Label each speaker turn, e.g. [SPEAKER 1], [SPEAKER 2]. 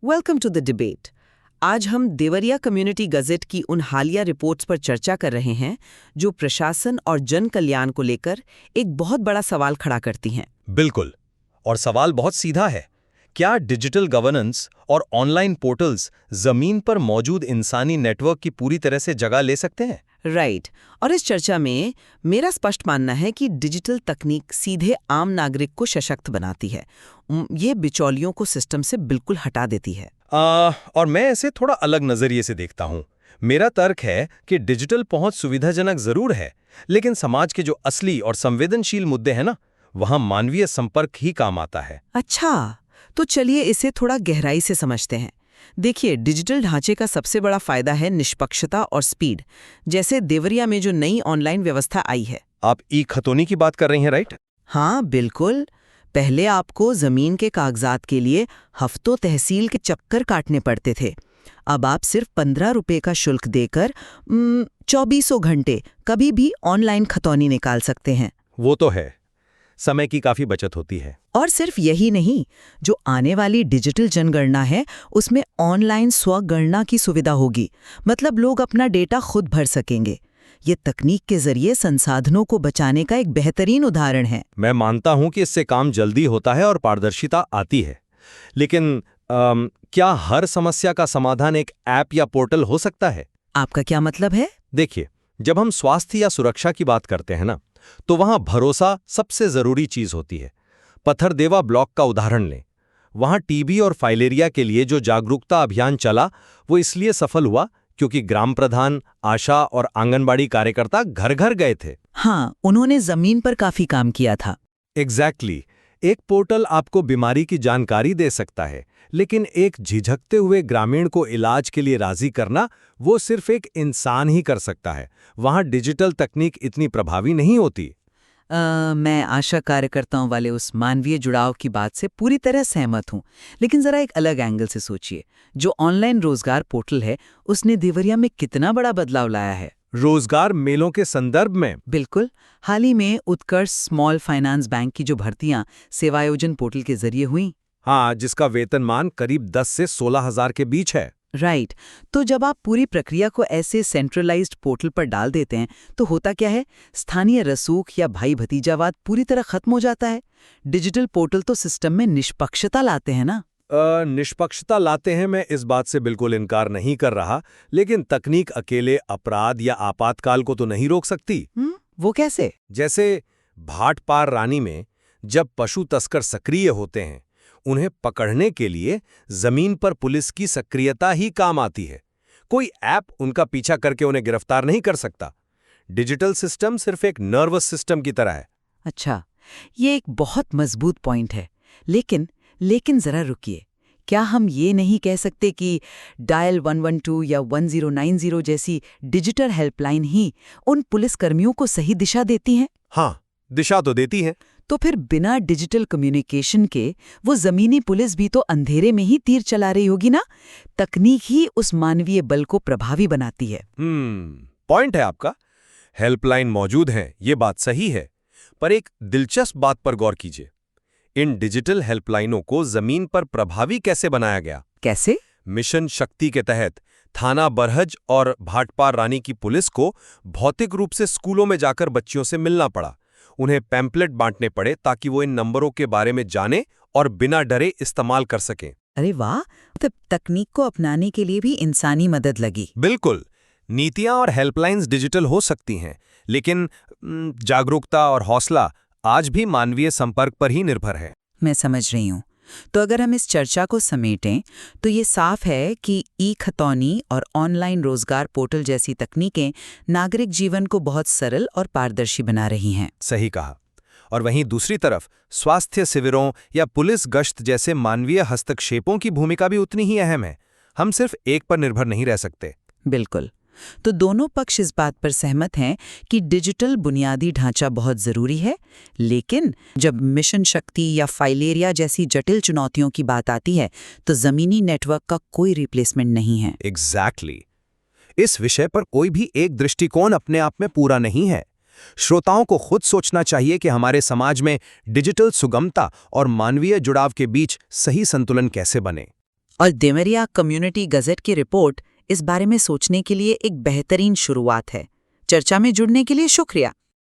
[SPEAKER 1] Welcome to the debate. आज हम Deoria community gazette की उन हालिया रिपोर्ट्स पर चर्चा कर रहे हैं जो प्रशासन और जन कल्याण को लेकर एक बहुत बड़ा सवाल खड़ा करती हैं।
[SPEAKER 2] बिल्कुल, और सवाल बहुत सीधा है। क्या डिजिटल गवर्नेंस और ऑनलाइन पोर्टल्स जमीन पर मौजूद इंसानी नेटवर्क की पूरी तरह से जगह ले सकते हैं?
[SPEAKER 1] राइट। और इस चर्चा में मेरा स्पष्ट मानना है कि डिजिटल तकनीक सीधे आम नागरिक को सशक्त बनाती है। ये बिचौलियों को सिस्टम से बिल्कुल हटा देती है।
[SPEAKER 2] और मैं इसे थोड़ा अलग नजरिए से देखता हूँ। मेरा तर्क है कि डिजिटल पहुंच सुविधाजनक जरूर है, लेकिन समाज के जो असली और संवेदनशील मुद्दे हैं ना, वहां मानवीय संपर्क ही काम आता है।
[SPEAKER 1] अच्छा, तो चलिए इसे थोड़ा गहराई से समझते हैं। देखिए, डिजिटल ढांचे का सबसे बड़ा फायदा है निष्पक्षता और स्पीड। जैसे देवरिया में जो नई ऑनलाइन व्यवस्था आई है।
[SPEAKER 2] आप ई-खतौनी की बात कर रही हैं, राइट?
[SPEAKER 1] हाँ बिल्कुल। पहले आपको जमीन के कागजात के लिए हफ्तों तहसील के चक्कर काटने पड़ते थे। अब आप सिर्फ 15 रुपए का शुल्क देकर 24 घंटे कभी भी ऑनलाइन खतौनी निकाल सकते हैं।
[SPEAKER 2] वो तो है, समय की काफी बचत होती है।
[SPEAKER 1] और सिर्फ यही नहीं, जो आने वाली डिजिटल जनगणना है उसमें ऑनलाइन स्वगणना की सुविधा होगी। मतलब लोग अपना डेटा खुद भर सकेंगे। ये तकनीक के जरिए संसाधनों को बचाने का एक बेहतरीन उदाहरण है।
[SPEAKER 2] मैं मानता हूं कि इससे काम जल्दी होता है और पारदर्शिता आती है, लेकिन क्या हर समस्या का समाधान एक ऐप या पोर्टल हो सकता है?
[SPEAKER 1] आपका क्या मतलब है?
[SPEAKER 2] देखिए, जब हम स्वास्थ्य या सुरक्षा की बात करते हैं ना, तो वहां भरोसा सबसे जरूरी चीज होती है। पत्थरदेवा ब्लॉक का उदाहरण लें। वहां टीबी और फाइलेरिया के लिए जो जागरूकता अभियान चला, वो इसलिए सफल हुआ क्योंकि ग्राम प्रधान, आशा और आंगनबाड़ी कार्यकर्ता घर घर गए थे।
[SPEAKER 1] हाँ, उन्होंने जमीन पर काफी काम किया था।
[SPEAKER 2] एग्जैक्टली। एक पोर्टल आपको बीमारी की जानकारी दे सकता है, लेकिन एक झिझकते हुए ग्रामीण को इलाज के लिए राजी करना, वो सिर्फ एक इंसान ही कर सकता है। वहां डिजिटल तकनीक इतनी प्रभावी नहीं होती।
[SPEAKER 1] मैं आशा कार्यकर्ताओं वाले उस मानवीय जुड़ाव की बात से पूरी तरह सहमत हूँ, लेकिन जरा एक अलग एंगल से सोचिए। जो ऑनलाइन रोजगार पोर्टल है, उसने देवरिया में कितना बड़ा बदलाव लाया है।
[SPEAKER 2] रोजगार मेलों के संदर्भ में?
[SPEAKER 1] बिल्कुल। हाल ही में उत्कर्ष स्मॉल फाइनेंस बैंक की जो भर्तियां सेवायोजन पोर्टल के जरिए हुई।
[SPEAKER 2] हाँ, जिसका वेतनमान करीब 10 से 16,000 के बीच है।
[SPEAKER 1] राइट। तो जब आप पूरी प्रक्रिया को ऐसे सेंट्रलाइज्ड पोर्टल पर डाल देते हैं, तो होता क्या है? स्थानीय रसूख या भाई भतीजावाद पूरी तरह खत्म हो जाता है। डिजिटल पोर्टल तो सिस्टम में निष्पक्षता लाते हैं ना।
[SPEAKER 2] निष्पक्षता लाते हैं, मैं इस बात से बिल्कुल इनकार नहीं कर रहा, लेकिन तकनीक अकेले अपराध या आपातकाल को तो नहीं रोक सकती।
[SPEAKER 1] वो कैसे?
[SPEAKER 2] जैसे भाटपार रानी में जब पशु तस्कर सक्रिय होते हैं, उन्हें पकड़ने के लिए जमीन पर पुलिस की सक्रियता ही काम आती है। कोई ऐप उनका पीछा करके उन्हें गिरफ्तार नहीं कर सकता। डिजिटल सिस्टम सिर्फ एक नर्वस सिस्टम की तरह है।
[SPEAKER 1] अच्छा, ये एक बहुत मजबूत पॉइंट है। लेकिन जरा रुकिए। क्या हम ये नहीं कह सकते कि डायल 112 या 1090 जैसी डिजिटल हेल्पलाइन ही उन पुलिसकर्मियों को सही दिशा देती हैं?
[SPEAKER 2] हाँ, दिशा तो देती है।
[SPEAKER 1] तो फिर बिना डिजिटल कम्युनिकेशन के वो जमीनी पुलिस भी तो अंधेरे में ही तीर चला रही होगी ना। तकनीक ही उस मानवीय बल को प्रभावी बनाती है।
[SPEAKER 2] पॉइंट है आपका। हेल्पलाइन मौजूद हैं, ये बात सही है, पर एक दिलचस्प बात पर गौर कीजिए। इन डिजिटल हेल्पलाइनों को जमीन पर प्रभावी कैसे बनाया गया?
[SPEAKER 1] कैसे?
[SPEAKER 2] मिशन शक्ति के तहत थाना बरहज और भाटपार रानी की पुलिस को भौतिक रूप से स्कूलों में जाकर बच्चियों से मिलना पड़ा। उन्हें पैम्पलेट बांटने पड़े ताकि वो इन नंबरों के बारे में जाने और बिना डरे इस्तेमाल कर सकें।
[SPEAKER 1] अरे वाह, तो तकनीक को अपनाने के लिए भी इंसानी मदद लगी।
[SPEAKER 2] बिल्कुल। नीतियां और हेल्पलाइंस डिजिटल हो सकती हैं, लेकिन जागरूकता और हौसला आज भी मानवीय संपर्क पर ही निर्भर है।
[SPEAKER 1] मैं समझ रही हूँ। तो अगर हम इस चर्चा को समेटें तो ये साफ है कि ई-खतौनी और ऑनलाइन रोजगार पोर्टल जैसी तकनीकें नागरिक जीवन को बहुत सरल और पारदर्शी बना रही हैं।
[SPEAKER 2] सही कहा। और वहीं दूसरी तरफ स्वास्थ्य शिविरों या पुलिस गश्त जैसे मानवीय हस्तक्षेपों की भूमिका भी उतनी ही अहम है। हम सिर्फ एक पर निर्भर नहीं रह सकते।
[SPEAKER 1] बिल्कुल। तो दोनों पक्ष इस बात पर सहमत हैं कि डिजिटल बुनियादी ढांचा बहुत जरूरी है, लेकिन जब मिशन शक्ति या फाइलेरिया जैसी जटिल चुनौतियों की बात आती है तो जमीनी नेटवर्क का कोई रिप्लेसमेंट नहीं है।
[SPEAKER 2] एग्जैक्टली। इस विषय पर कोई भी एक दृष्टिकोण अपने आप में पूरा नहीं है। श्रोताओं को खुद सोचना चाहिए कि हमारे समाज में डिजिटल सुगमता और मानवीय जुड़ाव के बीच सही संतुलन कैसे बने।
[SPEAKER 1] और देमरिया कम्युनिटी गज़ेट की रिपोर्ट इस बारे में सोचने के लिए एक बेहतरीन शुरुआत है। चर्चा में जुड़ने के लिए शुक्रिया।